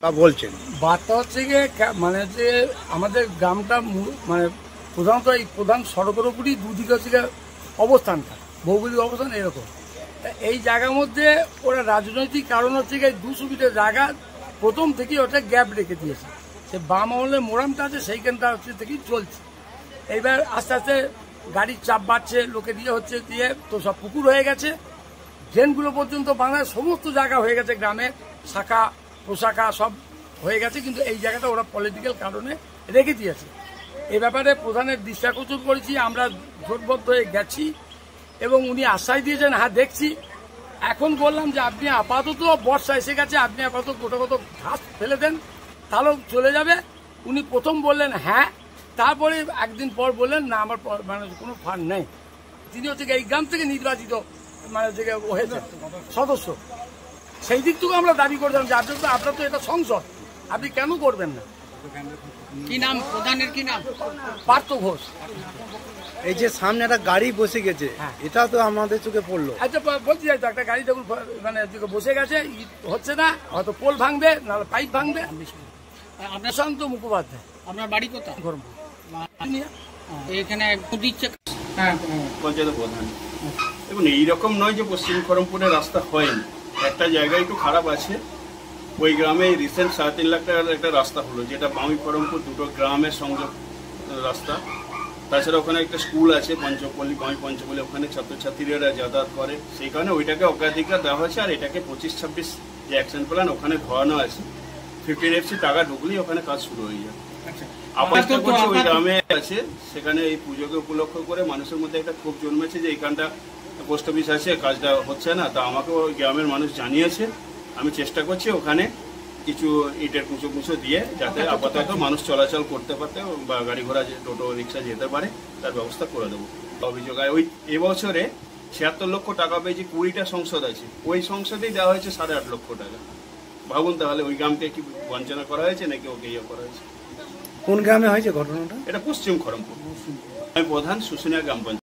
বলছেন বার্তা হচ্ছে গিয়ে মানে যে আমাদের গ্রামটা মানে প্রধানত এই প্রধান সড়কের উপরই দুদিকে হচ্ছে গিয়ে অবস্থানটা ভৌগোলিক অবস্থান এরকম। এই জায়গার মধ্যে ওরা রাজনৈতিক কারণ হচ্ছে গিয়ে 200 ফিটের জায়গা প্রথম থেকেই ওটা গ্যাপ রেখে দিয়েছে। সে বাম আমলের মোরামটা আছে সেইখানটা হচ্ছে থেকেই চলছে। এইবার আস্তে আস্তে গাড়ির চাপ বাড়ছে, লোকে দিয়ে হচ্ছে দিয়ে তো সব পুকুর হয়ে গেছে, ড্রেনগুলো পর্যন্ত বাংলার সমস্ত জায়গা হয়ে গেছে, গ্রামের শাখা প্রশাখা সব হয়ে গেছে, কিন্তু এই জায়গাটা ওরা পলিটিক্যাল কারণে রেখে দিয়েছে। এই ব্যাপারে প্রধানের দৃষ্টাকোচর করেছি, আমরা জোটবদ্ধ হয়ে গেছি এবং উনি আশ্বাস দিয়েছেন হ্যাঁ দেখছি। এখন বললাম যে আপনি আপাতত বর্ষা এসে গেছে, আপনি আপাতত গোটাগত ঘাস ফেলে দেন তাহলেও চলে যাবে। উনি প্রথম বললেন হ্যাঁ, তারপরে একদিন পর বললেন না আমার মানে কোনো ফান্ড নেই। তিনি হচ্ছে এই গ্রাম থেকে নির্বাচিত মানে যে হয়েছে সদস্য, সেই দিক থেকে আমরা দাবি করতাম যে আপনার তো এটা সংসদ, আপনি কেন করবেন না? কি নাম প্রধানের, কি নাম? পার্থ ঘোষ। এই যে সামনে একটা গাড়ি বসে গেছে, এটা তো আমাদের চোখে পড়লো। আচ্ছা বলছি যাই তো, একটা গাড়ি দেখুন মানে বসে গেছে, হচ্ছে না, হয়তো পোল ভাঙবে নাহলে পাইপ ভাঙবে। আপনার শান্ত মুখোপাধ্যায়। আপনার বাড়ি কোথায়? ধর্ম এখানে দিচ্ছে পঞ্চায়েত প্রধান। এবং এইরকম নয় যে পশ্চিম খড়মপুরে রাস্তা হয়নি, একটা জায়গায় একটু খারাপ আছে। ওই গ্রামে রিসেন্ট 3.5 লাখ টাকার একটা রাস্তা হলো, যেটা বামি খড়মপুর দুটো গ্রামের সংযোগ রাস্তা। তাছাড়া ওখানে একটা স্কুল আছে পঞ্চপল্লী, বামি পঞ্চপল্লী, ওখানে ছাত্রছাত্রীরা যাতায়াত করে, সেই কারণে ওইটাকে অগ্রাধিকার দেওয়া হয়েছে। আর এটাকে 25-26 যে অ্যাকশন প্ল্যান ওখানে ধরানো আছে, 15 FC টাকা ঢুকলেই ওখানে কাজ শুরু হয়ে যায়। আপাতত ওই গ্রামে আছে, সেখানে এই পুজোকে উপলক্ষ করে মানুষের মধ্যে একটা ক্ষোভ জন্মেছে যে এইখানটা পোস্ট অফিস আছে, কাজটা হচ্ছে না। তা আমাকে ওই গ্রামের মানুষ জানিয়েছে, আমি চেষ্টা করছি ওখানে কিছু ইটের কুঁচো দিয়ে যাতে আপাতত মানুষ চলাচল করতে পারতে বা গাড়ি ঘোড়া টোটো রিক্সা যেতে পারে তার ব্যবস্থা করে দেবো। অভিযোগ ওই এবছরে 76 লক্ষ টাকা পেয়েছি, 20টা সংসদ আছে, ওই সংসদেই দেওয়া হয়েছে 8.5 লক্ষ টাকা। ভাবুন তাহলে ওই গ্রামকে কি বঞ্চনা করা হয়েছে নাকি ওকে ইয়ে করা হয়েছে। কোন গ্রামে হয়েছে ঘটনাটা? এটা পশ্চিম খড়মপুর। আমি প্রধান শুশুনিয়া গ্রাম পঞ্চায়েত।